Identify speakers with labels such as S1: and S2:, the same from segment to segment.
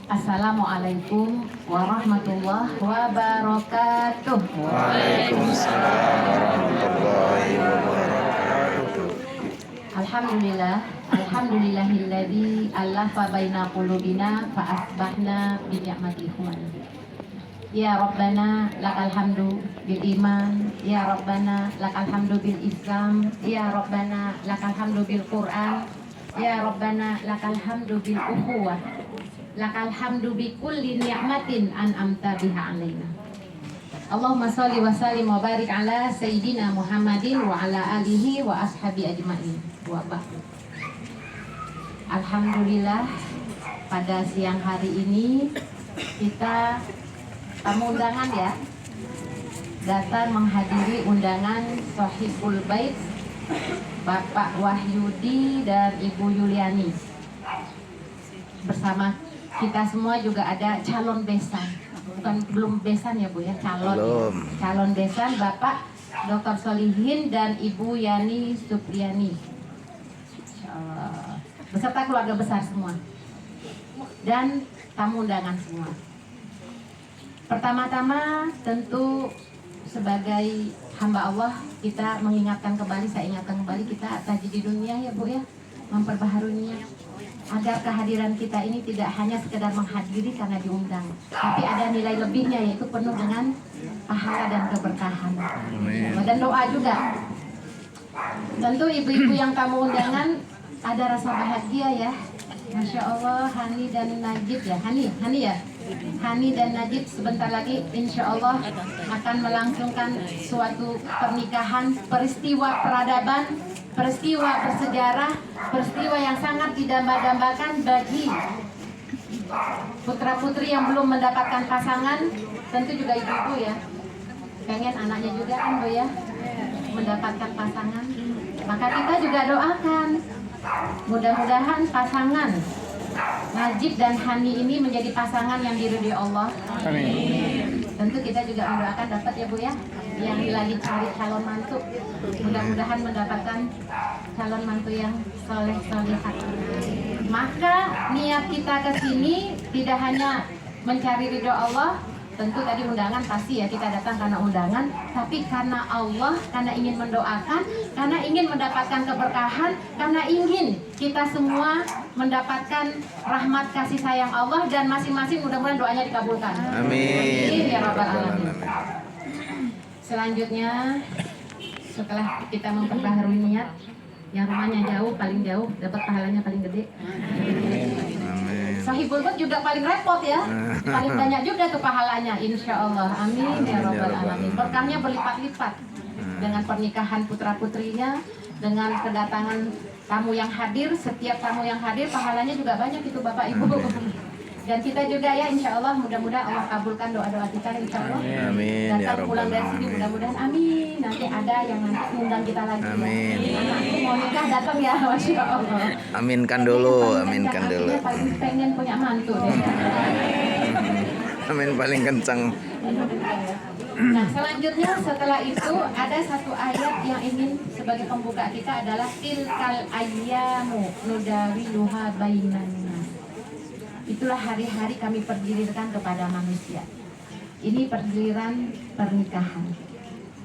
S1: Assalamualaikum warahmatullahi wabarakatuh.
S2: Waalaikumsalam warahmatullahi wabarakatuh.
S1: Alhamdulillahilladzi allafa baina qulubina fa asbahna bi ni'mati ikhwan. Ya Rabbana lakal hamdu bil iman, ya Rabbana lakal hamdu bil Islam, ya Rabbana lakal hamdu bil Quran, ya Rabbana lakal hamdu bil ukhuwah. Lakal hamdu bi kulli ni'matin an'amta biha alaina. Allahumma sholli wa sallim wa barik ala sayyidina Muhammadin wa ala alihi wa ashabi ajmain. Wa ba'd. Alhamdulillah, pada siang hari ini kita tamu undangan ya, datang menghadiri undangan Sohibul Bait Bapak Wahyudi dan Ibu Yuliani. Bersama kita semua juga ada calon besan, belum besan ya Bu ya, calon besan Bapak Dr. Solihin dan Ibu Yani Supriyani, beserta keluarga besar semua dan tamu undangan semua. Pertama-tama tentu sebagai hamba Allah kita mengingatkan kembali, saya ingatkan kembali kita tajdid dunia ya Bu ya, memperbaharui niat agar kehadiran kita ini tidak hanya sekedar menghadiri karena diundang, tapi ada nilai lebihnya, yaitu penuh dengan pahala dan keberkahan. Dan doa juga. Tentu ibu-ibu yang tamu undangan ada rasa bahagia ya. Masya Allah, Hani dan Najib ya, Hani ya. Hani dan Najib sebentar lagi insya Allah akan melangsungkan suatu pernikahan, peristiwa peradaban, peristiwa bersejarah, peristiwa yang sangat didamba-dambakan bagi putra-putri yang belum mendapatkan pasangan. Tentu juga ibu-ibu ya, pengen anaknya juga kan Bu ya mendapatkan pasangan. Maka kita juga doakan mudah-mudahan pasangan Najib dan Hani ini menjadi pasangan yang diridhoi Allah. Amin. Tentu kita juga mendoakan dapat ya Bu ya, yang lagi cari calon mantu, mudah-mudahan mendapatkan calon mantu yang soleh-solehat. Maka niat kita ke sini tidak hanya mencari ridho Allah, tentu tadi undangan pasti ya kita datang karena undangan, tapi karena Allah, karena ingin mendoakan, karena ingin mendapatkan keberkahan, karena ingin kita semua mendapatkan rahmat kasih sayang Allah, dan masing-masing mudah-mudahan doanya dikabulkan. Amin ya rabbal alamin. Selanjutnya, setelah kita memperbaharui niat, yang rumahnya jauh, paling jauh dapat pahalanya paling gede. Sohibul Bait juga paling repot ya, paling banyak juga tuh pahalanya, insya Allah. Amin ya rabbal alamin. Berkahnya berlipat-lipat dengan pernikahan putra-putrinya, dengan kedatangan tamu yang hadir. Setiap tamu yang hadir pahalanya juga banyak itu Bapak Ibu. Dan kita juga ya insya Allah, mudah-mudahan Allah kabulkan doa-doa kita insya Allah. Amin. Datang pulang dari sini mudah-mudahan amin. Nanti ada yang nanti mengundang kita lagi. Amin. Anakku mau nikah datang ya, masya Allah.
S2: Aminkan dulu, aminkan dulu.
S1: Paling pengen punya mantu deh.
S2: Amin paling kencang.
S1: Nah selanjutnya setelah itu ada satu ayat yang ingin sebagai pembuka kita adalah tilkal ayyamu nudawiluha bainan nas. Itulah hari-hari kami pergilirkan kepada manusia. Ini pergiliran pernikahan.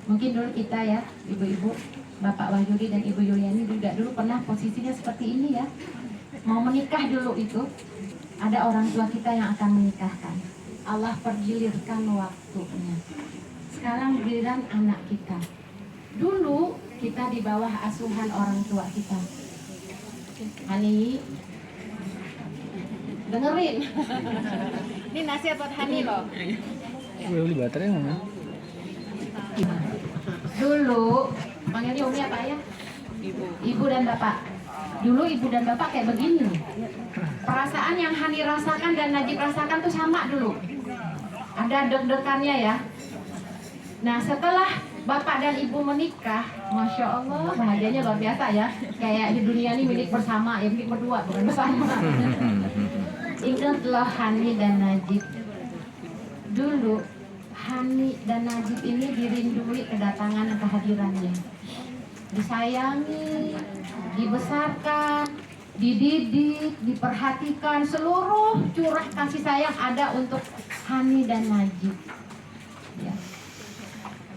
S1: Mungkin dulu kita ya, ibu-ibu, Bapak Wahyudi dan Ibu Yuliani juga dulu pernah posisinya seperti ini ya. Mau menikah dulu itu, ada orang tua kita yang akan menikahkan. Allah pergilirkan waktunya. Sekarang giliran anak kita. Dulu kita di bawah asuhan orang tua kita. Hani, dengerin. Ini nasihat buat Hani loh.
S2: Beli baterai mana?
S1: Dulu, panggilnya Umi apa ya? Ibu dan Bapak. Dulu ibu dan bapak kayak begini. Perasaan yang Hani rasakan dan Najib rasakan tuh sama dulu. Ada deg-degannya ya. Nah setelah bapak dan ibu menikah, masya Allah bahagianya luar biasa ya. Kayak di dunia ini milik bersama, ya milik berdua bukan bersama. Ingatlah Hani dan Najib. Dulu Hani dan Najib ini dirindui kedatangan kehadirannya, disayangi, dibesarkan, dididik, diperhatikan, seluruh curah kasih sayang ada untuk Hani dan Najib. Ya.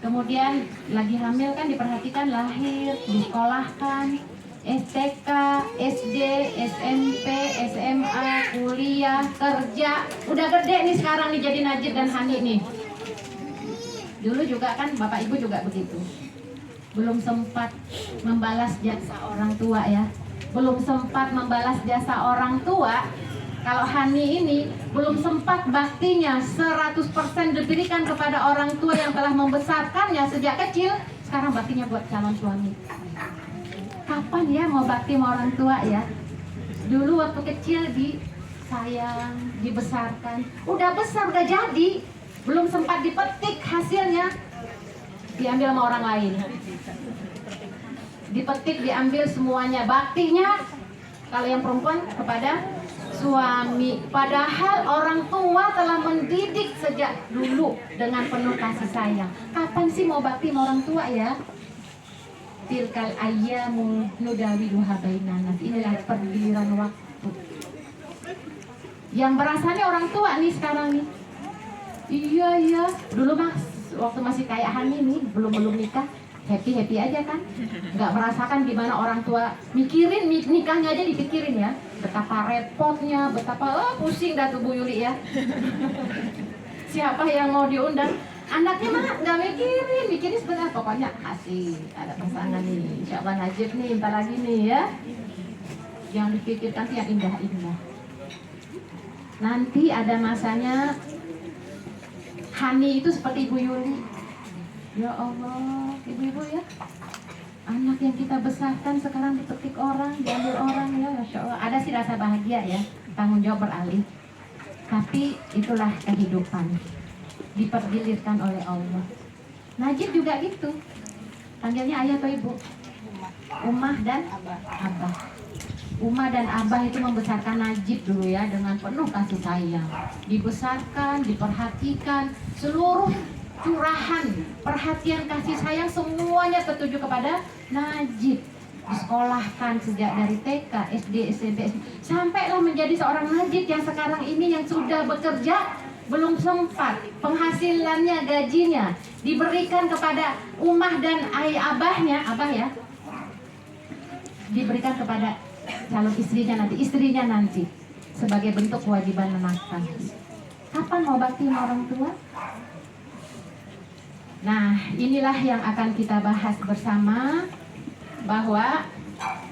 S1: Kemudian lagi hamil kan diperhatikan, lahir, disekolahkan, STK, SD, SMP, SMA, kuliah, kerja. Udah gede nih sekarang nih jadi Najib dan Hani nih. Dulu juga kan Bapak Ibu juga begitu. Belum sempat membalas jasa orang tua ya. Belum sempat membalas jasa orang tua. Kalau Hani ini belum sempat baktinya 100% diberikan kepada orang tua yang telah membesarkannya sejak kecil. Sekarang baktinya buat calon suami. Kapan ya mau bakti sama orang tua ya? Dulu waktu kecil disayang, dibesarkan. Udah besar, udah jadi. Belum sempat dipetik hasilnya, diambil sama orang lain. Dipetik, diambil semuanya. Baktinya kalau yang perempuan kepada suami. Padahal orang tua telah mendidik sejak dulu dengan penuh kasih sayang. Kapan sih mau bakti sama orang tua ya? Tilkal ayyamu nudawiluha bainan nas. Inilah pergiliran waktu. Yang berasanya orang tua nih sekarang nih. Iya. Dulu mas, waktu masih kayak Hani nih, belum nikah, happy aja kan, nggak merasakan gimana orang tua mikirin nikahnya aja dipikirin ya, betapa repotnya, betapa pusing dah tuh Bu Yuli ya. Siapa yang mau diundang? Anaknya mah nggak mikirin sebenarnya, pokoknya asik, ada pasangan nih, insya Allah Najib nih, entar lagi nih ya. Yang dipikirkan sih yang indah-indah. Nanti ada masanya Hani itu seperti Ibu Yuli. Ya Allah, ibu-ibu ya, anak yang kita besarkan sekarang dipetik orang, diambil orang ya, Masya Allah. Ada sih rasa bahagia ya, tanggung jawab beralih. Tapi itulah kehidupan, dipergilirkan oleh Allah. Najib juga gitu, panggilnya ayah atau ibu? Umah dan Abah. Umah dan Abah itu membesarkan Najib dulu ya, dengan penuh kasih sayang. Dibesarkan, diperhatikan, seluruh curahan, perhatian, kasih sayang semuanya tertuju kepada Najib. Disekolahkan sejak dari TK, SD, SMP, sampailah menjadi seorang Najib yang sekarang ini yang sudah bekerja, belum sempat penghasilannya, gajinya diberikan kepada Umah dan abahnya, Abah ya, diberikan kepada calon istrinya nanti sebagai bentuk kewajiban menafkahi. Kapan mau bakti sama orang tua? Nah, inilah yang akan kita bahas bersama, bahwa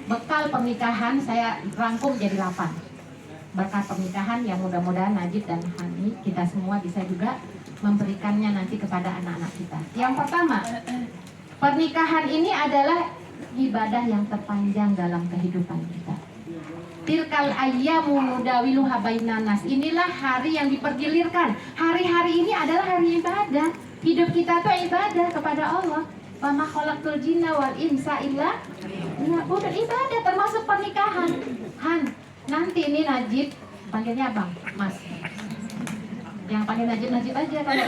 S1: bekal pernikahan saya rangkum jadi 8. Berkat pernikahan yang mudah-mudahan Najib dan Hani, kita semua bisa juga memberikannya nanti kepada anak-anak kita. Yang pertama, pernikahan ini adalah ibadah yang terpanjang dalam kehidupan kita. Tilkal ayyamu nudawiluha bainan nas. Inilah hari yang dipergilirkan. Hari-hari ini adalah hari ibadah. Hidup kita tuh ibadah kepada Allah. Wa ma khalaqtul jinna wal insa illa liya'budun. Ibadah termasuk pernikahan. Han, nanti ini Najib, panggilnya Abang, Mas. Yang panggil Najib aja kalau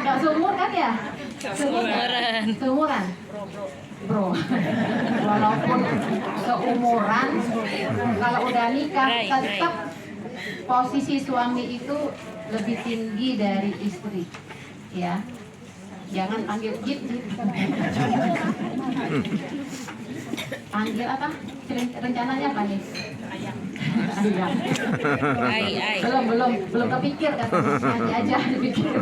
S1: enggak seumur kan ya? Seumuran. Bro. Walaupun seumuran, kalau udah nikah tetap posisi suami itu lebih tinggi dari istri. Ya, jangan panggil Jip. Panggil apa? Rencananya apa nih? Ayam. Belum kepikir kan? Nanti aja dipikir.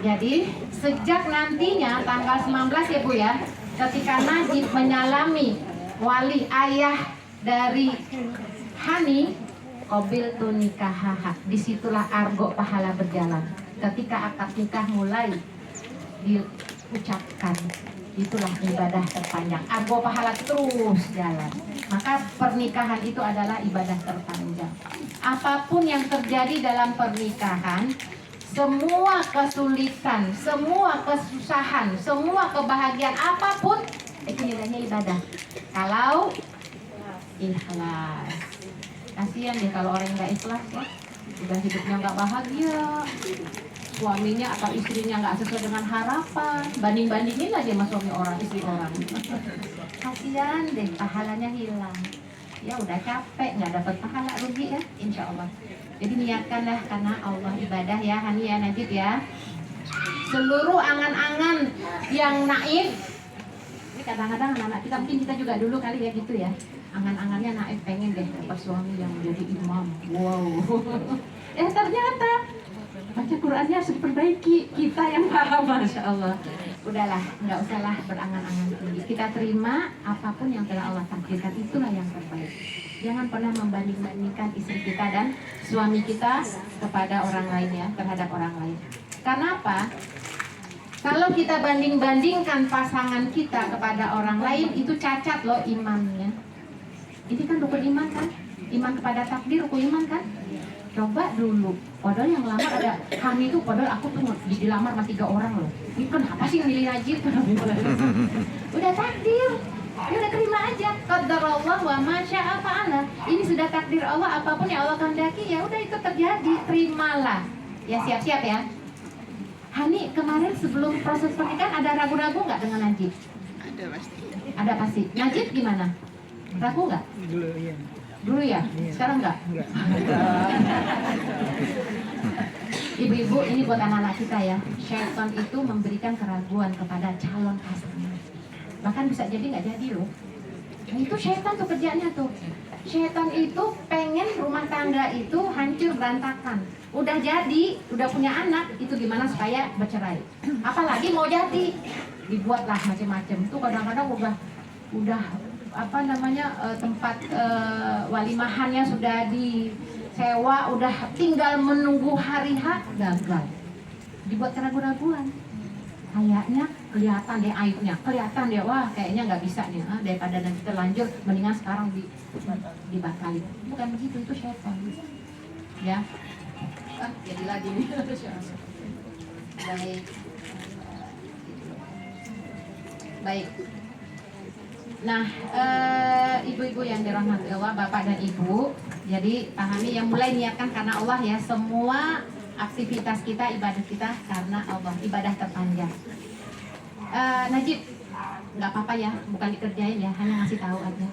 S1: Jadi sejak nantinya tanggal 19 ya Bu ya, ketika Najib menyalami wali ayah dari Hani, qabil tu nikahaha, disitulah argo pahala berjalan. Ketika akad nikah mulai diucapkan, itulah ibadah terpanjang. Argo pahala terus jalan. Maka pernikahan itu adalah ibadah terpanjang. Apapun yang terjadi dalam pernikahan, semua kesulitan, semua kesusahan, semua kebahagiaan apapun, itu nilainya ibadah. Kalau ikhlas. Kasihan deh kalau orang yang nggak ikhlas ya, udah hidupnya nggak bahagia, suaminya atau istrinya nggak sesuai dengan harapan, banding-bandingin aja sama suami orang, istri orang. Kasihan deh, pahalanya hilang. Ya udah capek, nggak dapat pahala, rugi ya, insya Allah. Jadi niatkanlah karena Allah ibadah ya, Hani ya, Najib ya. Seluruh angan-angan yang naif, ini kadang-kadang anak-anak kita, mungkin kita juga dulu kali ya gitu ya. Angan-angannya naif, pengen deh dapat suami yang jadi imam. Wow. Ternyata baca Qurannya harus diperbaiki, kita yang paham, Masya Allah. Udahlah, nggak usahlah berangan-angan tinggi. Kita terima apapun yang telah Allah takdirkan, itulah yang terbaik. Jangan pernah membanding-bandingkan istri kita dan suami kita kepada orang lain ya, terhadap orang lain. Karena apa? Kalau kita banding-bandingkan pasangan kita kepada orang lain, itu cacat loh imannya. Ini kan rukun iman kan? Iman kepada takdir, rukun iman kan? Coba dulu, padahal yang lamar ada kami itu, padahal aku tuh dilamar sama 3 orang loh. Ini kenapa sih yang milih Najib? Udah takdir, ya udah terima aja. Qadarullah wa ma syaa fa'ala. Ini sudah takdir Allah, apapun yang Allah kehendaki ya udah itu terjadi, terimalah. Ya siap-siap ya. Hani kemarin sebelum proses pernikahan ada ragu-ragu nggak dengan Najib?
S3: Ada pasti.
S1: Ada pasti. Najib gimana? Ragu nggak?
S2: Dulu iya.
S1: Dulu ya?
S2: Iya.
S1: Sekarang nggak?
S2: Enggak.
S1: Ibu-ibu, ini buat anak-anak kita ya. Syaitan itu memberikan keraguan kepada calon pasangan. Bahkan bisa jadi nggak jadi loh. Nah, itu syaitan tuh kerjanya tuh. Syaitan itu pengen rumah tangga itu hancur berantakan. Udah jadi, udah punya anak, itu gimana supaya bercerai. Apalagi mau jadi, dibuatlah macam-macam. Tuh kadang-kadang udah apa namanya tempat walimahannya sudah disewa, udah tinggal menunggu hari H, gagal. Dibuat keraguan-raguan. Kayaknya kelihatan deh aibnya, kelihatan deh, wah kayaknya nggak bisa nih, daripada nanti terlanjur, mendingan sekarang dibatalin. Bukan begitu, itu syaitan. Ya, jadi lagi nih. Baik. Nah, ibu-ibu yang dirahmati Allah, bapak dan ibu, jadi pahami yang mulai niatkan karena Allah ya, semua aktivitas kita, ibadah kita karena Allah, ibadah terpanjang. Najib, nggak apa-apa ya, bukan dikerjain ya, hanya ngasih tahu aja.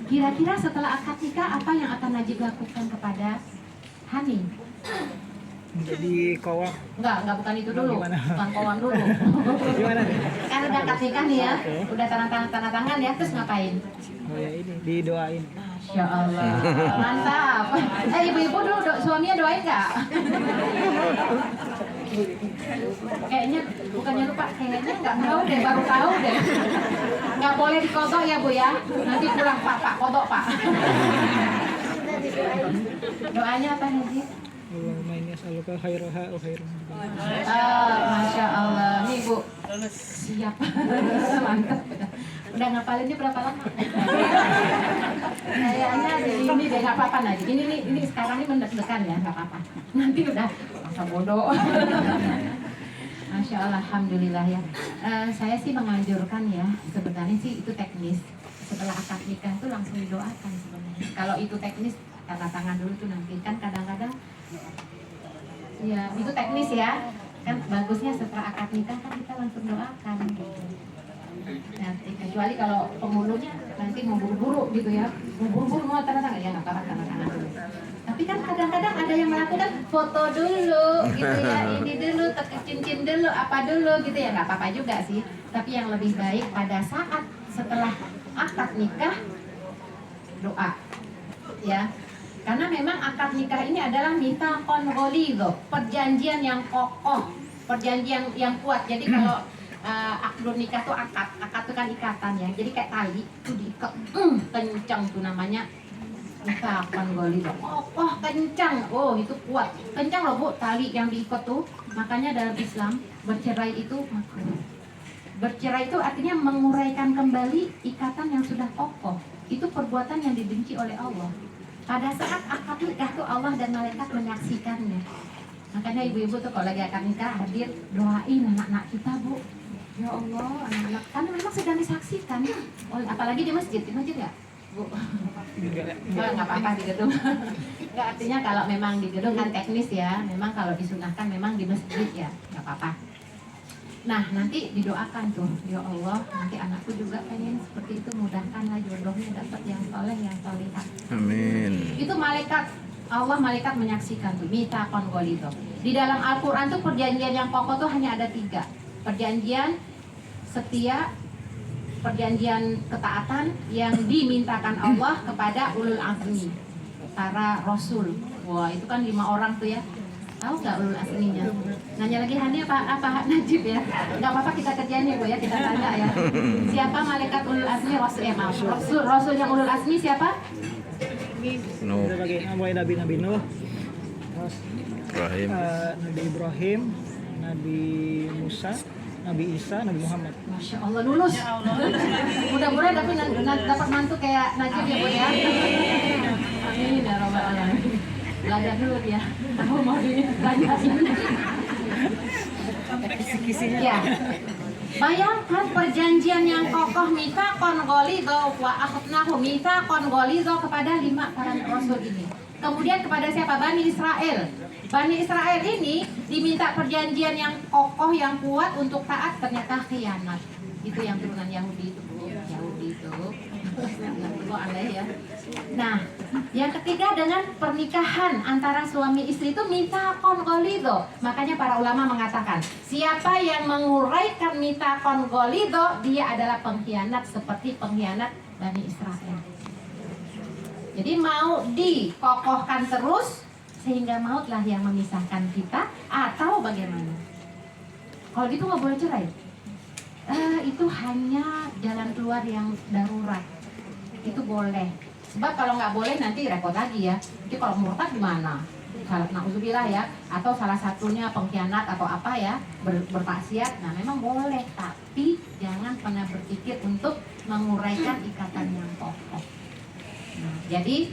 S1: Kira-kira setelah akad nikah apa yang akan Najib lakukan kepada Hani?
S2: Jadi kowak.
S1: Enggak bukan itu dulu.
S2: Gimana?
S1: Bukan kawan dulu.
S2: Gimana nih?
S1: Kan udah akad nikah nih ya, udah tanda tangan ya, terus ngapain?
S2: Oh ya ini didoain.
S1: Masya Allah, mantap. Ibu-ibu dulu, suaminya doain nggak? Kayaknya bukannya lupa, kayaknya nggak tahu deh, baru tahu deh. Nggak boleh dikodok ya Bu ya, nanti pulang Pak kodok Pak. Doanya apa nih?
S2: Allahumma inni as'aluka khairaha wa khairan.
S1: Masya Allah, nih Bu, siap, mantap. Udah ngapalinnya berapa lama? Kayaknya ini deh, nggak apa-apa Najib. Ini sekarang ini mendekan ya, nggak apa-apa. Nanti udah masa bodoh. Masya Allah, alhamdulillah ya. Saya sih menganjurkan ya, sebenarnya sih itu teknis. Setelah akad nikah itu langsung didoakan sebenarnya. Kalau itu teknis, tanda tangan dulu tuh nanti kan kadang-kadang. Ya, itu teknis ya. Kan bagusnya setelah akad nikah kan kita langsung doakan gitu. Nanti kecuali kalau pemulunya nanti mau buru-buru gitu ya, mau buru-buru mau tanda tangan ya nggak apa-apa tanda tangan dulu. Tapi kan kadang-kadang ada yang melakukan foto dulu gitu ya, ini dulu, tekuk cincin dulu, apa dulu gitu ya, nggak apa-apa juga sih. Tapi yang lebih baik pada saat setelah akad nikah doa ya. Karena memang akad nikah ini adalah mitsaqon ghalidh, perjanjian yang kokoh, perjanjian yang kuat. Jadi kalau akad nikah tuh akad tuh kan ikatan ya. Jadi kayak tali tuh diikat, kencang tuh namanya mitsaqon ghalidh. Kokoh, kencang. Oh, itu kuat. Kencang loh Bu, tali yang diikat tuh. Makanya dalam Islam bercerai itu makruh. Bercerai itu artinya menguraikan kembali ikatan yang sudah kokoh. Itu perbuatan yang dibenci oleh Allah. Pada saat akad nikah tuh Allah dan malaikat menyaksikannya. Makanya ibu-ibu tuh kalau lagi akad nikah hadir, doain anak-anak kita Bu. Ya Allah, anak-anak kan memang sedang disaksikan. Oh, apalagi di masjid nggak? Bu.
S2: Enggak.
S1: Nggak apa-apa di gedung. Nggak, artinya kalau memang di gedung kan teknis ya. Memang kalau disunahkan memang di masjid ya, nggak apa-apa. Nah, nanti didoakan tuh, ya Allah, nanti anakku juga pengen seperti itu, mudahkanlah jodohnya dapat yang soleh, yang solihah.
S3: Amin.
S1: Itu malaikat, Allah malaikat menyaksikan tuh, mitsaqon ghalidho. Di dalam Al-Quran tuh perjanjian yang pokok tuh hanya ada 3. Perjanjian setia, perjanjian ketaatan yang dimintakan Allah kepada ulul azmi, para rasul. Wah, itu kan 5 orang tuh ya. Tahu nggak ulul azminya? Nanya lagi Hani apa Najib ya? Nggak apa-apa, kita kerjain ya Bu ya, kita tanya ya. Siapa malaikat ulul azmi? Rasul yang ulul azmi siapa?
S3: Nuh.
S2: Kita bagi mulai Nabi Nuh, terus
S3: Ibrahim.
S2: Nabi Ibrahim, Nabi Musa, Nabi Isa, Nabi Muhammad.
S1: Masya Allah, lulus. Mudah-mudahan dapat mantu kayak Najib ya Bu ya. Amin ya Rabbal Alamin. Belajar dulu ya. Aku mau ditanyain.
S2: Kisi-kisinya.
S1: Ya. Bayangkan perjanjian yang kokoh mitsaqon ghalidho wa akhadnahu mitsaqon ghalidho kepada 5 para rasul ini. Kemudian kepada siapa? Bani Israel. Bani Israel ini diminta perjanjian yang kokoh, yang kuat untuk taat, ternyata khianat. Itu yang turunan Yahudi itu, Bu. Yahudi itu. Itu aneh ya. Nah, yang ketiga dengan pernikahan antara suami istri itu mitsaqon ghalidho. Makanya para ulama mengatakan, siapa yang menguraikan mitsaqon ghalidho, dia adalah pengkhianat seperti pengkhianat Bani Israel. Jadi mau dikokohkan terus sehingga mautlah yang memisahkan kita, atau bagaimana? Kalau gitu nggak boleh cerai. Itu hanya jalan keluar yang darurat. Itu boleh. Sebab kalau nggak boleh nanti repot lagi ya. Jadi kalau murtad gimana? Salah na'udzubillah ya. Atau salah satunya pengkhianat atau apa ya, bermaksiat. Nah memang boleh, tapi jangan pernah berpikir untuk menguraikan ikatan yang kokoh. Nah, jadi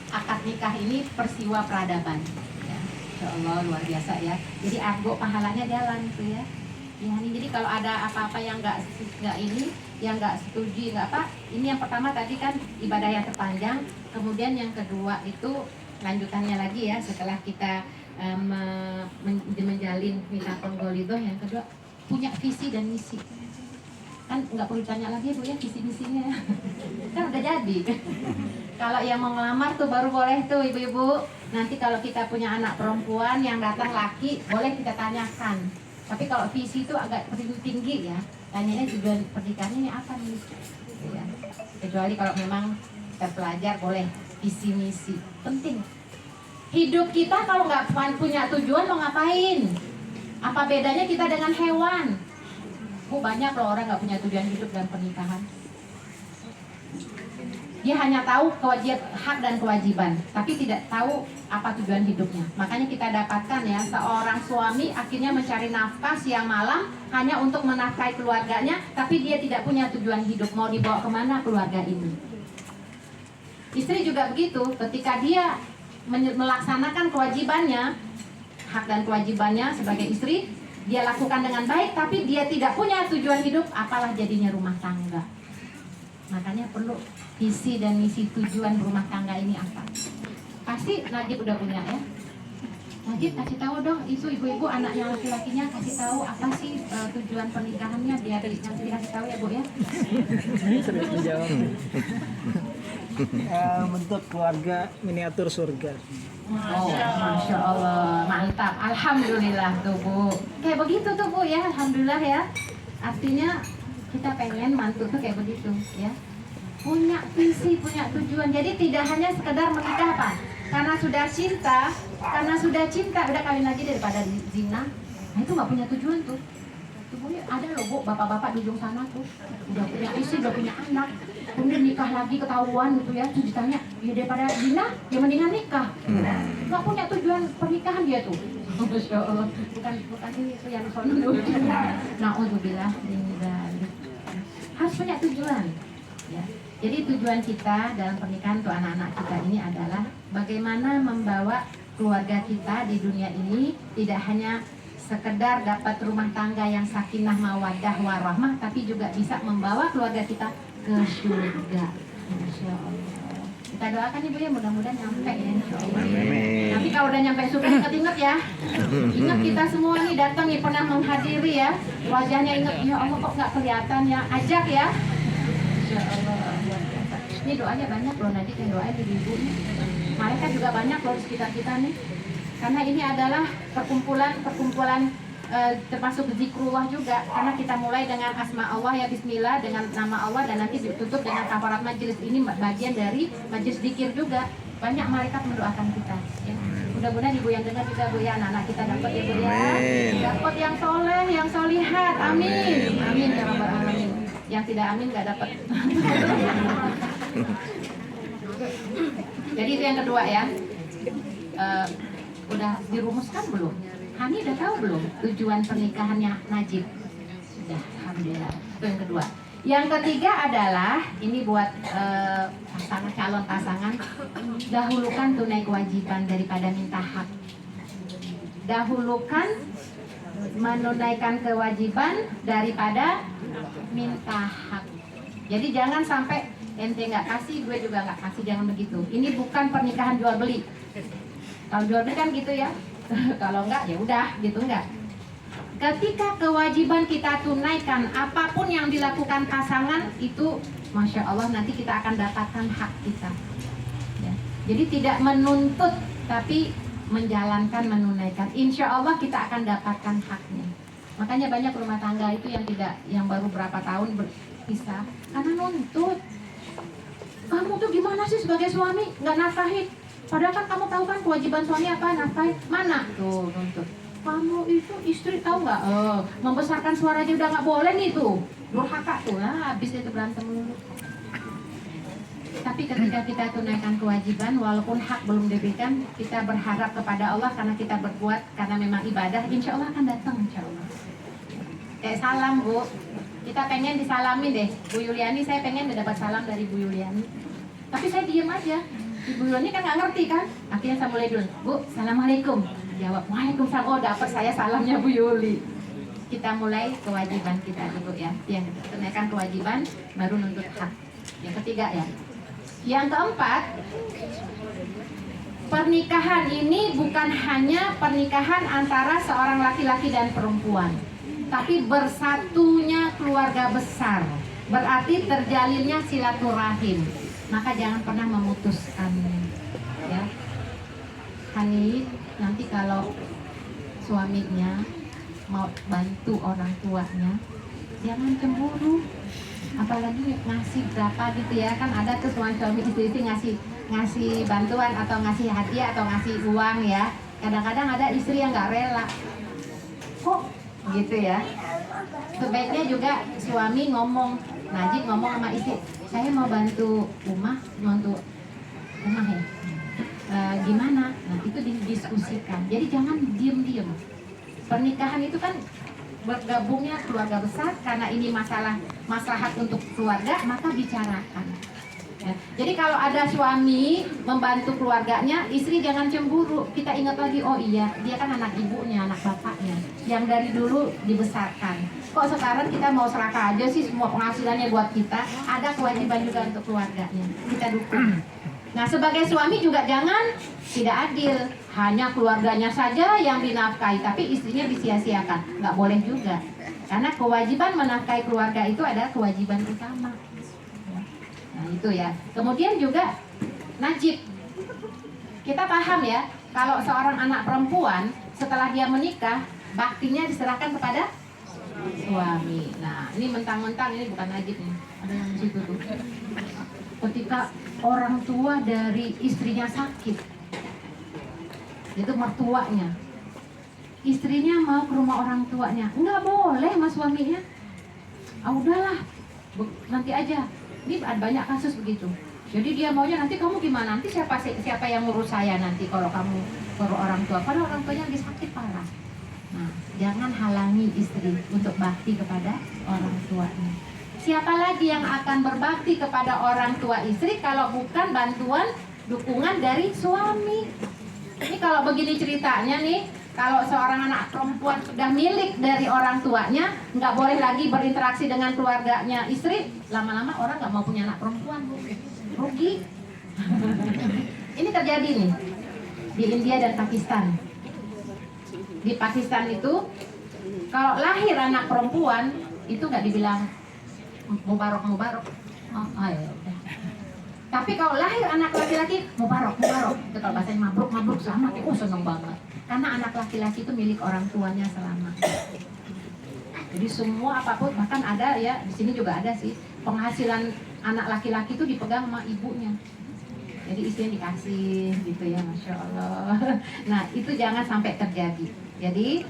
S1: akad nikah ini peristiwa peradaban. Ya, Insya Allah luar biasa ya. Jadi argo pahalanya jalan tuh ya. Ya, jadi kalau ada apa-apa yang nggak ini, yang nggak setuju, nggak apa, ini yang pertama tadi kan ibadah yang terpanjang, kemudian yang kedua itu lanjutannya lagi ya, setelah kita menjalin mitsaqon ghalidho, yang kedua punya visi dan misi. Kan nggak perlu tanya lagi Bu ya visi misinya, kan udah jadi. Kalau yang mau ngelamar tuh baru boleh tuh ibu-ibu. Nanti kalau kita punya anak perempuan yang datang laki, boleh kita tanyakan. Tapi kalau visi itu agak tinggi ya, tanyanya tujuan pernikahannya ini apa nih? Ya. Kecuali kalau memang terpelajar boleh visi misi, penting. Hidup kita kalau nggak punya tujuan mau ngapain? Apa bedanya kita dengan hewan? Bu, banyak loh orang nggak punya tujuan hidup dan pernikahan. Dia hanya tahu hak dan kewajiban, tapi tidak tahu apa tujuan hidupnya. Makanya kita dapatkan ya, seorang suami akhirnya mencari nafkah siang malam hanya untuk menafkahi keluarganya, tapi dia tidak punya tujuan hidup, mau dibawa kemana keluarga ini. Istri juga begitu, ketika dia melaksanakan kewajibannya, hak dan kewajibannya sebagai istri, dia lakukan dengan baik, tapi dia tidak punya tujuan hidup, apalah jadinya rumah tangga. Makanya perlu visi dan misi tujuan rumah tangga ini apa. Pasti Najib udah punya ya. Najib kasih tahu dong, ibu-ibu anak yang laki-lakinya kasih tahu apa sih tujuan pernikahannya, biar nanti dikasih tahu ya Bu ya.
S2: Sering menjawab. Bentuk keluarga miniatur surga.
S1: Oh, Masya Allah, mantap. Alhamdulillah tuh Bu. Kayak begitu tuh Bu ya, Alhamdulillah ya. Artinya kita pengen mantu tuh kayak begitu ya. Punya visi, punya tujuan. Jadi tidak hanya sekedar menikah apa? Karena sudah cinta, udah kawin lagi daripada zina. Nah itu nggak punya tujuan tuh. Tuh ada loh Bu, bapak-bapak di ujung sana tuh udah punya istri, udah punya anak, kemudian nikah lagi ketahuan gitu ya, terus ditanya, ya daripada zina, ya mendingan nikah. Nggak punya tujuan pernikahan dia tuh. Masya Allah, bukan ini tuh yang sono dulu. Na'udzubillah min dzalik. Harus punya tujuan. Ya. Jadi tujuan kita dalam pernikahan untuk anak-anak kita ini adalah bagaimana membawa keluarga kita di dunia ini tidak hanya sekedar dapat rumah tangga yang sakinah mawaddah warahmah, tapi juga bisa membawa keluarga kita ke surga. Masya Allah. Kita doakan Ibu ya, mudah-mudahan nyampe ya. Insya Allah.
S3: Amin.
S1: Nanti kalau udah nyampe surga ingat-ingat ya. Ingat kita semua nih datang nih pernah menghadiri ya. Wajahnya ingat, ya Allah kok nggak kelihatan ya. Ajak ya. Masya Allah. Ini doanya banyak loh, nanti yang doain ibu nih. Mereka juga banyak loh di sekitar kita nih. Karena ini adalah perkumpulan termasuk zikrullah juga, karena kita mulai dengan asma Allah ya, bismillah, dengan nama Allah, dan nanti ditutup dengan kafarat majelis. Ini bagian dari majelis zikir juga. Banyak malaikat mendoakan kita ya. Mudah-mudahan ibu yang dengar juga Bu ya, anak-anak kita dapat ya Bu ya.
S3: Amin.
S1: Dapat yang soleh, yang solihat. Amin. Amin ya rabbal alamin. Yang tidak amin nggak dapat. Jadi itu yang kedua ya. Udah dirumuskan belum? Hani udah tahu belum tujuan pernikahannya Najib? Sudah, alhamdulillah. Itu yang kedua. Yang ketiga adalah ini buat pasangan, calon pasangan, dahulukan tunai kewajiban daripada minta hak. Dahulukan menunaikan kewajiban daripada minta hak. Jadi jangan sampai ente nggak kasih, gue juga nggak kasih, jangan begitu. Ini bukan pernikahan jual beli. Kalau jual beli kan gitu ya. Kalau enggak ya udah gitu, enggak. Ketika kewajiban kita tunaikan, apapun yang dilakukan pasangan itu, masya Allah nanti kita akan dapatkan hak kita. Ya. Jadi tidak menuntut, tapi menjalankan, menunaikan. Insya Allah kita akan dapatkan haknya. Makanya banyak rumah tangga itu yang baru berapa tahun berpisah karena nuntut. Kamu tuh gimana sih sebagai suami nggak nafkahin? Padahal kan kamu tahu kan kewajiban suami apa, nafkahin. Mana tuh nuntut? Kamu itu istri tahu nggak? Membesarkan suara aja udah nggak boleh nih tuh. Durhaka tuh, habis itu berantem dulu. Tapi ketika kita tunaikan kewajiban, walaupun hak belum diberikan, kita berharap kepada Allah karena kita berbuat, karena memang ibadah, insya Allah akan datang, insya Allah. Kayak salam Bu, kita pengen disalamin deh. Bu Yuliani, saya pengen dapat salam dari Bu Yuliani. Tapi saya diem aja. Ibu Yuliani kan nggak ngerti kan? Akhirnya saya mulai dulu, Bu, assalamualaikum. Jawab, waalaikumsalam. Oh, dapat saya salamnya Bu Yuli. Kita mulai kewajiban kita dulu ya. Yang tunaikan kewajiban, baru nuntut hak. Yang ketiga ya. Yang keempat, pernikahan ini bukan hanya pernikahan antara seorang laki-laki dan perempuan, tapi bersatunya keluarga besar. Berarti terjalinnya silaturahim. Maka jangan pernah memutuskan ya. Hani nanti kalau suaminya mau bantu orang tuanya, jangan cemburu. Apalagi ngasih berapa gitu ya, kan ada tuh suami istri ngasih bantuan atau ngasih hadiah atau ngasih uang ya. Kadang-kadang ada istri yang nggak rela. Kok gitu ya? Sebaiknya juga suami ngomong, Najib ngomong sama istri, saya mau bantu rumah ya. Gimana? Nah itu didiskusikan. Jadi jangan diem-diem. Pernikahan itu kan bergabungnya keluarga besar, karena ini maslahat untuk keluarga, maka bicarakan. Ya. Jadi kalau ada suami membantu keluarganya, istri jangan cemburu. Kita ingat lagi, oh iya, dia kan anak ibunya, anak bapaknya, yang dari dulu dibesarkan. Kok sekarang kita mau serakah aja sih semua penghasilannya buat kita? Ada kewajiban juga untuk keluarganya. Kita dukung. Nah, sebagai suami juga jangan tidak adil. Hanya keluarganya saja yang dinafkahi, tapi istrinya disia-siakan. Nggak boleh juga. Karena kewajiban menafkahi keluarga itu adalah kewajiban utama. Nah, itu ya. Kemudian juga Najib. Kita paham ya, kalau seorang anak perempuan setelah dia menikah, baktinya diserahkan kepada suami. Nah, ini mentang-mentang ini bukan Najib nih. Ada yang di situ tuh. Ketika orang tua dari istrinya sakit, itu mertuanya, istrinya mau ke rumah orang tuanya, nggak boleh mas suaminya. Udahlah, nanti aja. Ini banyak kasus begitu. Jadi dia maunya nanti kamu gimana? Nanti siapa yang ngurus saya nanti kalau kamu ke orang tua? Padahal orang tuanya lagi sakit parah. Nah, jangan halangi istri untuk bakti kepada orang tuanya. Siapa lagi yang akan berbakti kepada orang tua istri kalau bukan bantuan, dukungan dari suami? Ini kalau begini ceritanya nih, kalau seorang anak perempuan sudah milik dari orang tuanya, nggak boleh lagi berinteraksi dengan keluarganya istri, lama-lama orang nggak mau punya anak perempuan, Bu. rugi. Ini terjadi nih di India dan Pakistan. Di Pakistan itu kalau lahir anak perempuan itu nggak dibilang mubarok. Oh, ya udah. Tapi kalau lahir anak laki-laki mubarok. Itu kalau bahasanya mabruk selamat. Oh, seneng banget. Karena anak laki-laki itu milik orang tuanya selama. Jadi semua apapun, bahkan ada ya di sini juga ada sih, penghasilan anak laki-laki itu dipegang sama ibunya. Jadi istrinya dikasih gitu ya, Masya Allah. Nah itu jangan sampai terjadi. Jadi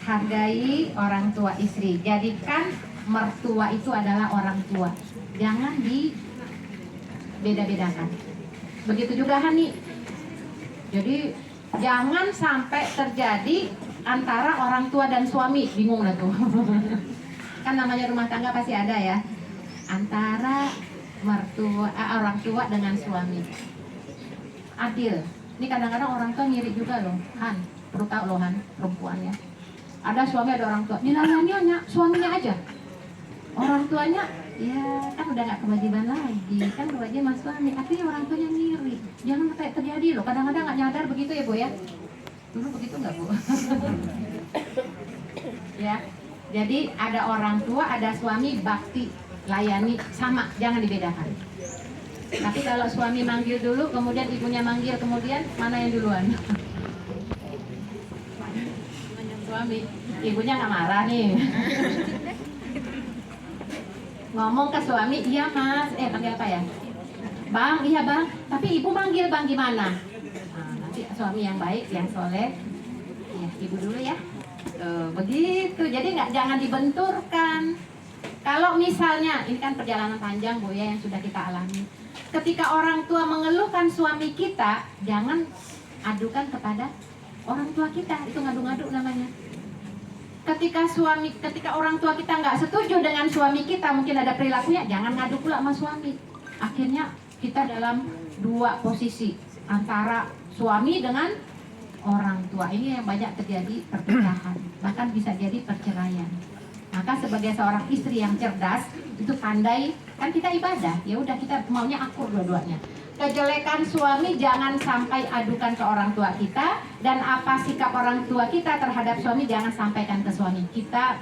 S1: hargai orang tua istri. Jadikan mertua itu adalah orang tua. Jangan dibeda-bedakan. Begitu juga Hani. Jadi jangan sampai terjadi antara orang tua dan suami. Bingung lah tuh. Kan namanya rumah tangga pasti ada ya. Antara orang tua dengan suami. Adil. Ini kadang-kadang orang tua ngiri juga loh. Han, perlu tahu loh Han, perempuan ya. Ada suami ada orang tua. Nilainya suaminya aja. Orang tuanya ya kan udah gak kewajiban lagi. Kan kewajiban suami. Tapi orang tuanya ngiri. Jangan sampai terjadi loh. Kadang-kadang gak nyadar begitu ya Bu ya. Dulu begitu nggak Bu? Ya, jadi ada orang tua, ada suami, bakti, layani, sama, jangan dibedakan. Tapi kalau suami manggil dulu, kemudian ibunya manggil, kemudian mana yang duluan? Suami, ibunya nggak marah nih. Ngomong ke suami, iya Mas, panggil apa ya? Bang, iya Bang, tapi ibu manggil Bang gimana? Suami yang baik, yang soleh, ya ibu dulu ya. Begitu, jadi jangan dibenturkan. Kalau misalnya ini kan perjalanan panjang Bu ya yang sudah kita alami. Ketika orang tua mengeluhkan suami kita, jangan adukan kepada orang tua kita. Itu ngadu-ngadu namanya. Ketika orang tua kita nggak setuju dengan suami kita, mungkin ada perilakunya, jangan ngadu pula sama suami. Akhirnya kita dalam dua posisi antara suami dengan orang tua. Ini yang banyak terjadi perpecahan, bahkan bisa jadi perceraian. Maka sebagai seorang istri yang cerdas, itu pandai, kan kita ibadah, ya udah kita maunya akur dua-duanya. Kejelekan suami jangan sampai adukan ke orang tua kita, dan apa sikap orang tua kita terhadap suami jangan sampaikan ke suami kita,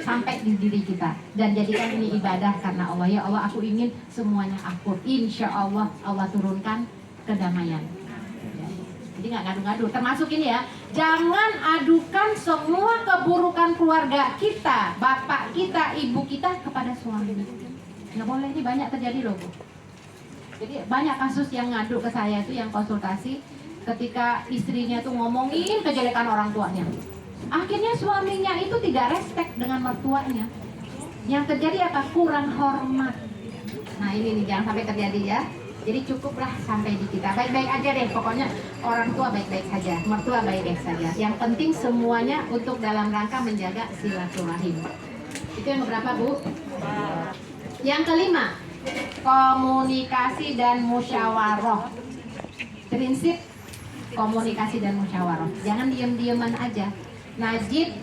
S1: sampai di diri kita. Dan jadikan ini ibadah karena Allah. Ya Allah, aku ingin semuanya akur. Insya Allah Allah turunkan kedamaian. Jadi nggak ngadu-ngadu. Termasuk ini ya, jangan adukan semua keburukan keluarga kita, bapak kita, ibu kita kepada suami. Nggak boleh, ini banyak terjadi loh Bu. Jadi banyak kasus yang ngadu ke saya itu, yang konsultasi, ketika istrinya tuh ngomongin kejelekan orang tuanya. Akhirnya suaminya itu tidak respect dengan mertuanya. Yang terjadi apa? Kurang hormat. Nah ini nih, jangan sampai terjadi ya. Jadi cukuplah sampai di kita. Baik-baik aja deh, pokoknya orang tua baik-baik saja, mertua baik-baik saja. Yang penting semuanya untuk dalam rangka menjaga silaturahim. Itu yang berapa Bu? Yang kelima, komunikasi dan musyawarah. Prinsip komunikasi dan musyawarah. Jangan diem-dieman aja. Najib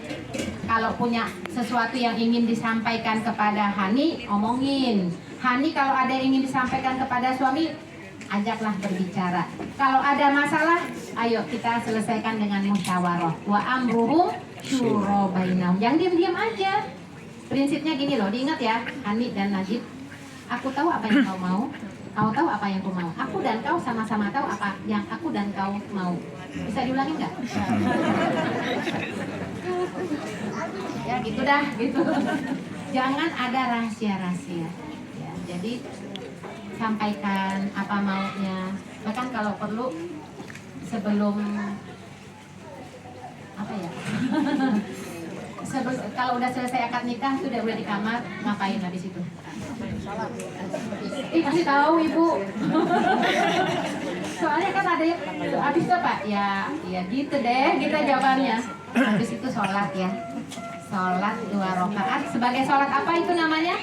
S1: kalau punya sesuatu yang ingin disampaikan kepada Hani, omongin. Hani kalau ada yang ingin disampaikan kepada suami, ajaklah berbicara. Kalau ada masalah, ayo kita selesaikan dengan musyawarah. Wa amruhum syura bainahum. Jangan diam-diam aja. Prinsipnya gini loh, diingat ya, Hani dan Najib. Aku tahu apa yang kau mau, kau tahu apa yang kau mau. Aku dan kau sama-sama tahu apa yang aku dan kau mau. Bisa diulangi nggak? Ya gitu dah, gitu. Jangan ada rahasia-rahasia. Ya, jadi sampaikan apa maunya. Bahkan kalau perlu sebelum apa ya? Kalau udah selesai akad nikah tuh udah di kamar, ngapain habis itu? Kasih tahu Ibu. Soalnya kan ada yang habis itu Pak, ya gitu deh, gitu jawabannya. Habis itu sholat ya, sholat 2 rakaat. Sebagai sholat apa itu namanya?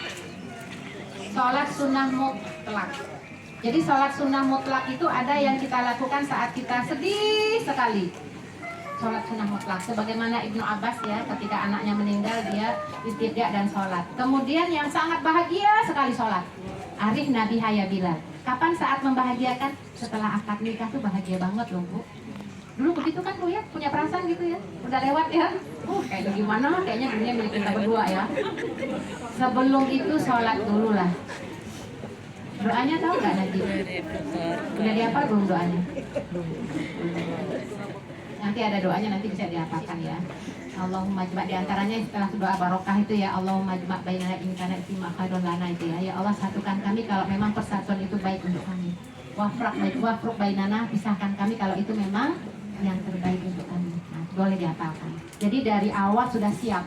S1: Sholat sunnah mutlak. Jadi sholat sunnah mutlak itu ada yang kita lakukan saat kita sedih sekali. Sholat sunnah mutlak, sebagaimana Ibnu Abbas ya, ketika anaknya meninggal dia istirja dan sholat. Kemudian yang sangat bahagia sekali sholat. Arif Nabi Hayabilal. Kapan saat membahagiakan? Setelah akad nikah tuh bahagia banget loh Bu. Dulu begitu kan Bu ya, punya perasaan gitu ya. Udah lewat ya. Kayak gimana? Kayaknya dunia milik kita berdua ya. Sebelum itu sholat dulu lah. Doanya tahu nggak nanti? Udah dihafal belum doanya? Nanti ada doanya, nanti bisa dihafalkan ya. Allahumma jma' diantaranya setelah doa barokah itu ya, Allahumma jma' bainana in kana isma khairun lana itu ya. Ya Allah, satukan kami kalau memang persatuan itu baik untuk kami. Wafruq bainana, pisahkan kami kalau itu memang yang terbaik untuk kami. Nah, boleh dihafalkan. Jadi dari awal sudah siap.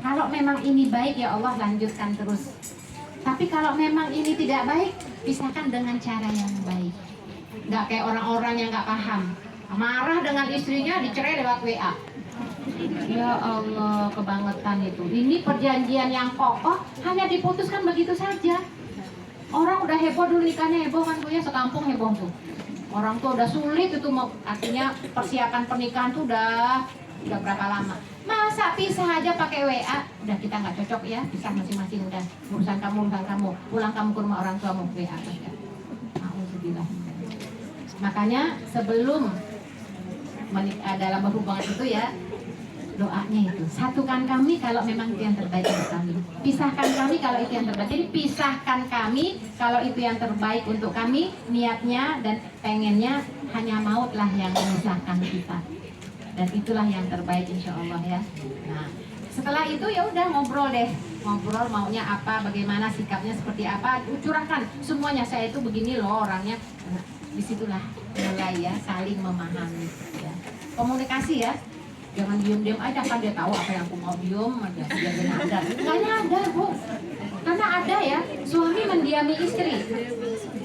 S1: Kalau memang ini baik ya Allah, lanjutkan terus. Tapi kalau memang ini tidak baik, pisahkan dengan cara yang baik. Nggak kayak orang-orang yang nggak paham. Marah dengan istrinya, dicerai lewat WA. Ya Allah, kebangetan itu. Ini perjanjian yang kokoh hanya diputuskan begitu saja. Orang udah heboh dulu nikahnya, heboh kan Bu ya, sekampung heboh tuh. Orang tuh udah sulit itu, artinya persiapan pernikahan tuh udah berapa lama. Masa pisah aja pakai WA? Udah kita nggak cocok ya, pisah masing-masing udah. Urusan kamu, pulang kamu ke rumah orang tuamu, WA aja. Alhamdulillah. Makanya sebelum dalam berhubungan itu ya, doanya itu, satukan kami kalau memang itu yang terbaik untuk kami, pisahkan kami kalau itu yang terbaik. Jadi pisahkan kami kalau itu yang terbaik untuk kami, niatnya dan pengennya hanya mautlah yang memisahkan kita, dan itulah yang terbaik insya Allah ya. Nah setelah itu ya udah ngobrol deh, ngobrol maunya apa, bagaimana sikapnya seperti apa, curahkan semuanya, saya itu begini loh orangnya. Nah, disitulah mulai ya saling memahami ya. Komunikasi ya, jangan diem-diem aja kan dia tahu apa yang aku mau, diem aja dia ada. Nggak nyadar Bu, karena ada ya suami mendiami istri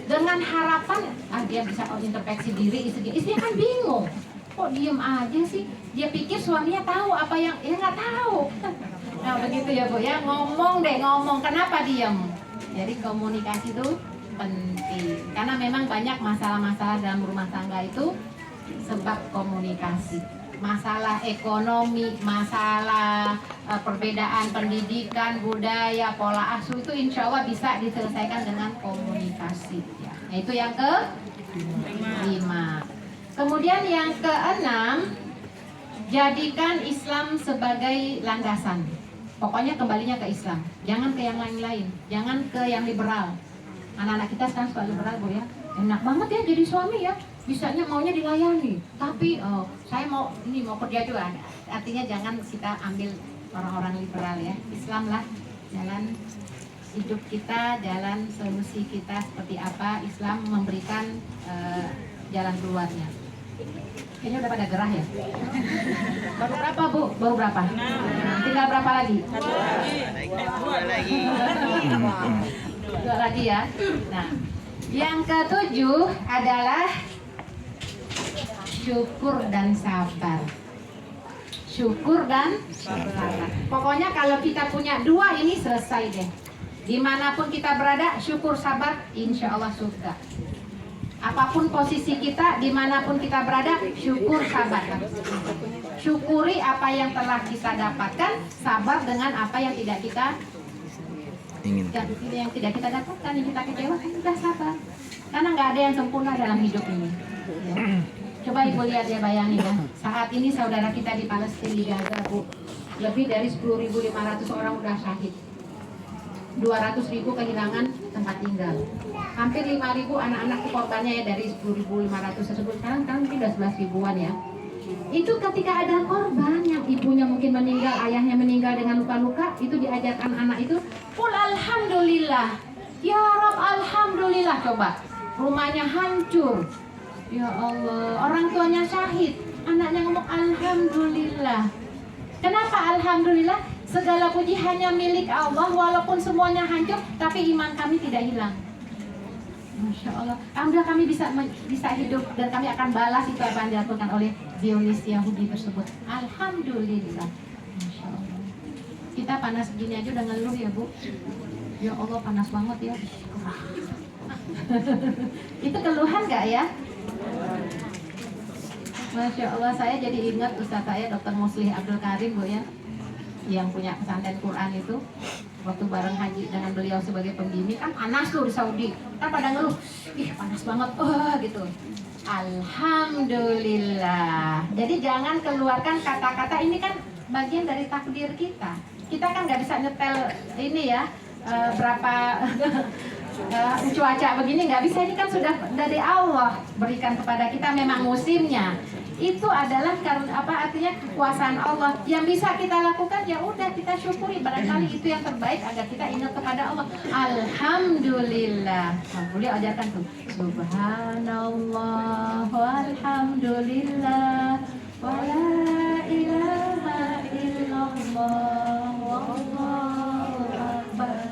S1: dengan harapan dia bisa introspeksi diri, istrinya kan bingung, kok diem aja sih, dia pikir suaminya tahu apa yang nggak tahu. Nah begitu ya Bu ya, ngomong kenapa diem. Jadi komunikasi itu penting, karena memang banyak masalah-masalah dalam rumah tangga itu sebab komunikasi. Masalah ekonomi, masalah perbedaan pendidikan, budaya, pola asuh itu insya Allah bisa diselesaikan dengan komunikasi ya. Nah, itu yang ke-5. Kemudian yang ke-6, jadikan Islam sebagai landasan. Pokoknya kembalinya ke Islam, jangan ke yang lain-lain, jangan ke yang liberal. Anak-anak kita sekarang suka liberal Bu ya, enak banget ya jadi suami ya, bisanya maunya dilayani, tapi saya mau kerja juga. Artinya jangan kita ambil orang-orang liberal ya. Islam lah jalan hidup kita, jalan solusi kita seperti apa. Islam memberikan jalan keluarnya. Kayaknya udah pada gerah ya. Baru berapa Bu? Baru berapa? Tinggal berapa lagi? Dua lagi ya. Nah, yang ke-7 adalah syukur dan sabar. Syukur dan sabar. Pokoknya kalau kita punya 2 ini selesai deh. Dimanapun kita berada, syukur sabar, insya Allah surga. Apapun posisi kita, dimanapun kita berada, syukur sabar. Syukuri apa yang telah kita dapatkan, sabar dengan apa yang tidak kita yang tidak kita dapatkan, yang kita kecewakan, sudah sabar. Karena nggak ada yang sempurna dalam hidup ini ya. Coba Ibu lihat ya, bayangin ya, saat ini saudara kita di Palestina, di Gaza Bu, lebih dari 10.500 orang udah syahid, 200.000 kehilangan tempat tinggal, hampir 5.000 anak-anak korbannya ya dari 10.500 tersebut. Sekarang mungkin udah 11 ribuan ya. Itu ketika ada korban yang ibunya mungkin meninggal, ayahnya meninggal dengan luka-luka, itu diajarkan anak itu, qul alhamdulillah, ya Rob alhamdulillah. Coba, rumahnya hancur, ya Allah, orang tuanya syahid, anaknya ngomong alhamdulillah. Kenapa alhamdulillah? Segala puji hanya milik Allah, walaupun semuanya hancur, tapi iman kami tidak hilang. Masya Allah, alhamdulillah kami bisa hidup, dan kami akan balas itu apa yang dilakukan oleh Zionis Yahudi tersebut. Alhamdulillah. Masya Allah. Kita panas gini aja udah ngeluh ya Bu. Ya Allah panas banget ya. Itu keluhan gak ya? Masya Allah, saya jadi ingat ustaz saya Dr. Muslih Abdul Karim Bu ya, yang punya pesantren Quran itu. waktu bareng haji dengan beliau sebagai pembimbing, kan panas tuh di Saudi, kan pada ngeluh, ih panas banget, gitu. Alhamdulillah. Jadi jangan keluarkan kata-kata, ini kan bagian dari takdir kita. Kita kan nggak bisa nyetel ini ya, berapa cuaca begini, nggak bisa. Ini kan sudah dari Allah berikan kepada kita, memang musimnya. Itu adalah karena apa, artinya kekuasaan Allah. Yang bisa kita lakukan ya udah kita syukuri, barangkali itu yang terbaik agar kita ingat kepada Allah. Alhamdulillah. Nah, beliau ajarkan tuh, subhanallah walhamdulillah wala ilaha illallah wallahu akbar.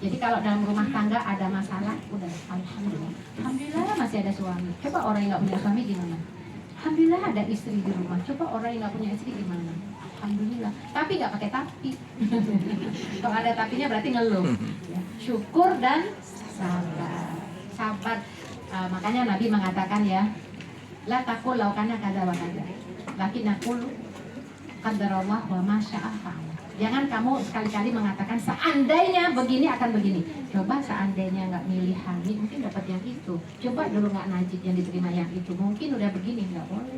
S1: Jadi kalau dalam rumah tangga ada masalah, udah alhamdulillah. Alhamdulillah masih ada suami. Coba orang yang nggak punya suami gimana? Alhamdulillah ada istri di rumah. Coba orang yang nggak punya istri gimana? Alhamdulillah. Tapi nggak pakai tapi. Kalau ada tapinya berarti ngeluh. Ya, syukur dan sabar. Sabar. Makanya Nabi mengatakan ya, la takul laukana kada wa kada. Lakin nakul qadarallah wa ma syaa fa'al. Jangan kamu sekali-kali mengatakan seandainya begini akan begini. Coba seandainya nggak milih Hamid, mungkin dapat yang itu. Coba dulu nggak najib yang diterima yang itu, mungkin udah begini, nggak boleh.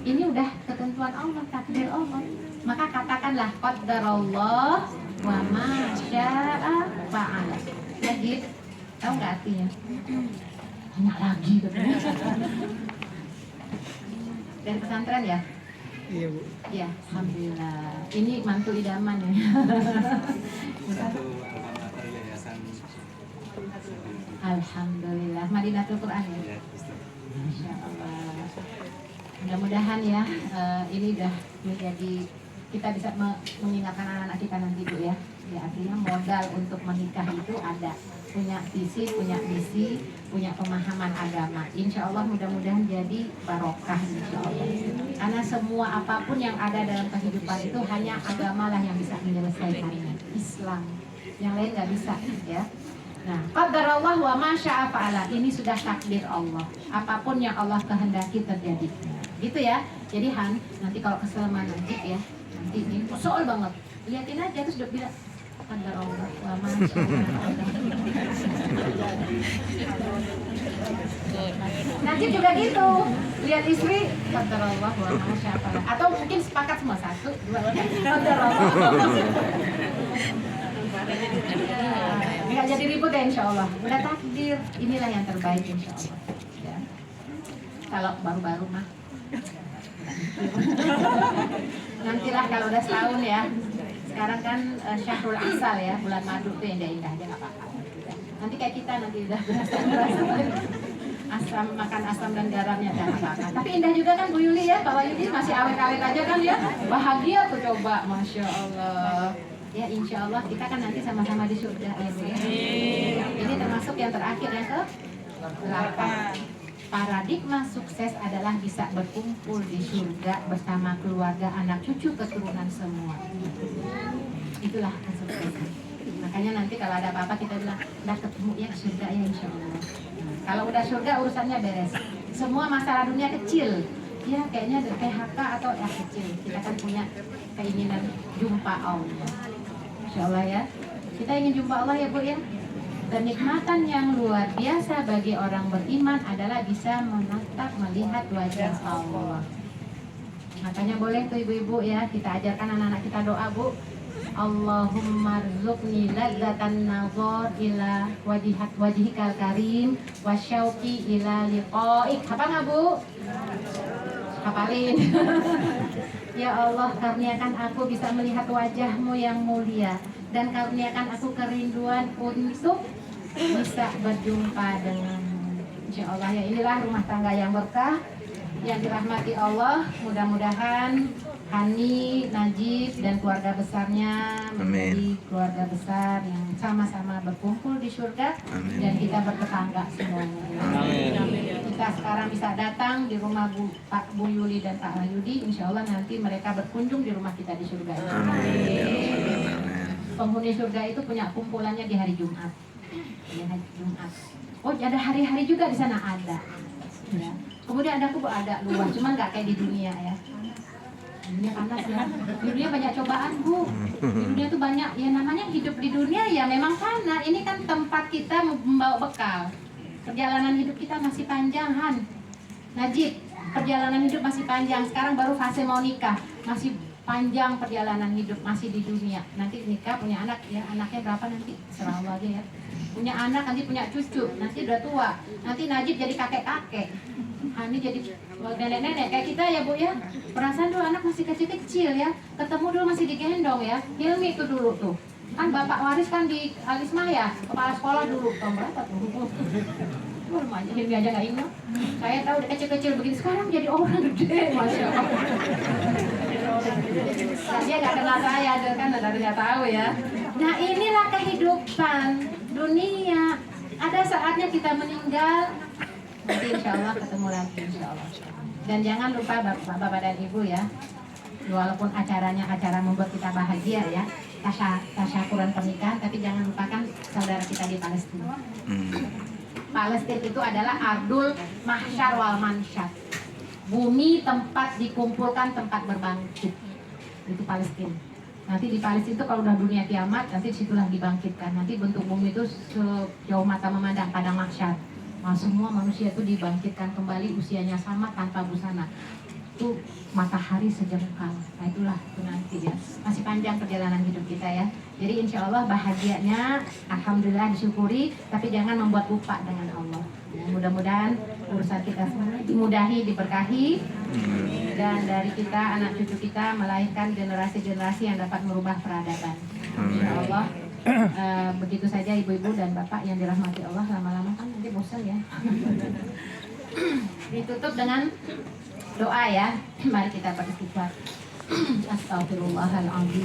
S1: Ini udah ketentuan Allah, takdir Allah. Maka katakanlah qadarallah wa ma syaa fa'al. Najib, tahu nggak artinya? Banyak lagi katanya. Dari pesantren ya?
S2: Iya Bu.
S1: Ya, alhamdulillah. Ini mantu idaman ya. Alhamdulillah. Madinatul Quran ya. Masya Allah. Mudah-mudahan ya, ini udah menjadi, kita bisa mengingatkan anak-anak kita nanti Bu ya. Ya, artinya modal untuk menikah itu ada, punya visi, punya misi, punya pemahaman agama. Insya Allah mudah-mudahan jadi barokah insya Allah. Karena semua apapun yang ada dalam kehidupan itu hanya agama lah yang bisa menyelesaikannya. Islam, yang lain nggak bisa ya. Nah, qadarallah wa ma syaa fa'ala. Ini sudah takdir Allah. Apapun yang Allah kehendaki terjadi. Gitu ya. Jadi Han, nanti kalau kesel sama Najib ya, nanti ini soal banget. Lihatin aja terus udah bilang qadarallah wa ma syaa fa'ala. Najib juga gitu. Lihat istri qadarallah wa ma syaa fa'ala. Atau mungkin sepakat semua, 1, 2, 3 qadarallah. Nggak jadi ribut ya insya Allah. Udah takdir, inilah yang terbaik insya Allah ya. Kalau baru-baru mah nantilah kalau udah setahun ya. Sekarang kan Syahrul Asal ya, bulan madu tuh yang indah aja nggak apa-apa. Nanti kayak kita nanti udah berasa asam, makan asam dan garamnya dan apa-apa. Tapi indah juga kan Bu Yuli ya, Pak Yuli masih awet-awet aja kan ya. Bahagia tuh coba, Masya Allah. Ya insya Allah kita kan nanti sama-sama di surga ya Bu ya. Ini termasuk yang terakhir yang ke-8. Paradigma sukses adalah bisa berkumpul di surga bersama keluarga, anak cucu, keturunan semua. Itulah kesuksesan. Makanya nanti kalau ada apa-apa kita bilang, udah ketemu ya surga ya insya Allah. Kalau udah surga urusannya beres. Semua masalah dunia kecil. Ya kayaknya PHK atau ya kecil. Kita kan punya keinginan jumpa Allah. Insya Allah ya. Kita ingin jumpa Allah ya Bu ya. Kenikmatan yang luar biasa bagi orang beriman adalah bisa menatap, melihat wajah Allah. Makanya boleh tuh ibu-ibu ya, kita ajarkan anak-anak kita doa Bu. Allahumma rzuqni ladzatan nazar ila wajhikal karim wasyauqi ila liqa'ik. Apa nggak Bu? Hafalin. Ya Allah, karuniakan aku bisa melihat wajahmu yang mulia, dan karuniakan aku kerinduan untuk bisa berjumpa denganmu. Insya Allah ya, inilah rumah tangga yang berkah, yang dirahmati Allah. Mudah-mudahan Hani, Najib, dan keluarga besarnya menjadi keluarga besar yang sama-sama berkumpul di surga. Amin. Dan kita bertetangga semuanya. Amin. Kita sekarang bisa datang di rumah Pak Bu Yuli dan Pak Wahyudi. Insya Allah nanti mereka berkunjung di rumah kita di surga. Amin. Penghuni surga itu punya kumpulannya di hari Jumat. Di hari Jumat. Oh, ada hari-hari juga di sana ada. Ya. Kemudian ada luas, cuman nggak kayak di dunia ya. Dunia panas ya. Di dunia banyak cobaan, Bu. Di dunia tuh banyak, ya namanya hidup di dunia ya memang fana. Ini kan tempat kita membawa bekal. Perjalanan hidup kita masih panjang, Han. Najib, perjalanan hidup masih panjang. Sekarang baru fase mau nikah. Masih panjang perjalanan hidup, masih di dunia. Nanti nikah, punya anak, ya anaknya berapa nanti? Serah Allah aja ya. Punya anak, nanti punya cucu, nanti udah tua. Nanti Najib jadi kakek-kakek. Hani jadi nenek-nenek kayak kita ya Bu ya. Perasaan dulu anak masih kecil-kecil ya. Ketemu dulu masih digendong ya. Hilmi itu dulu tuh. Kan bapak waris kan di Alisma ya. Kepala sekolah dulu. Tahun berapa tuh? Remaja Hilmi aja nggak ingat. Saya tahu udah kecil-kecil begini. Sekarang jadi orang gede. Masya Allah. Nah, dia nggak kenal saya. Dia kan nggak tahu ya. Nah inilah kehidupan dunia. Ada saatnya kita meninggal. Nanti insya Allah ketemu lagi insya Allah. Dan jangan lupa Bapak dan Ibu ya, walaupun acaranya acara membuat kita bahagia ya, tasyakuran pernikahan, tapi jangan lupakan saudara kita di Palestina. Palestina itu adalah ardul mahsyar wal mansyar, bumi tempat dikumpulkan, tempat berbangkit. Itu Palestina. Nanti di Palestina itu kalau udah dunia kiamat, nanti disitulah dibangkitkan. Nanti bentuk bumi itu sejauh mata memandang padang mahsyar. Nah, semua manusia itu dibangkitkan kembali, usianya sama tanpa busana. Itu matahari sejengkal. Nah itulah itu nanti ya. Masih panjang perjalanan hidup kita ya. Jadi insya Allah bahagianya, alhamdulillah disyukuri, tapi jangan membuat lupa dengan Allah. Ya, mudah-mudahan urusan kita semua dimudahi, diberkahi, dan dari kita, anak cucu kita melahirkan generasi-generasi yang dapat merubah peradaban. Insya Allah. Begitu saja ibu-ibu dan bapak yang dirahmati Allah, lama-lama kan nanti bosan ya. Ditutup dengan doa ya. Mari kita beristighfar. Astagfirullahaladzim.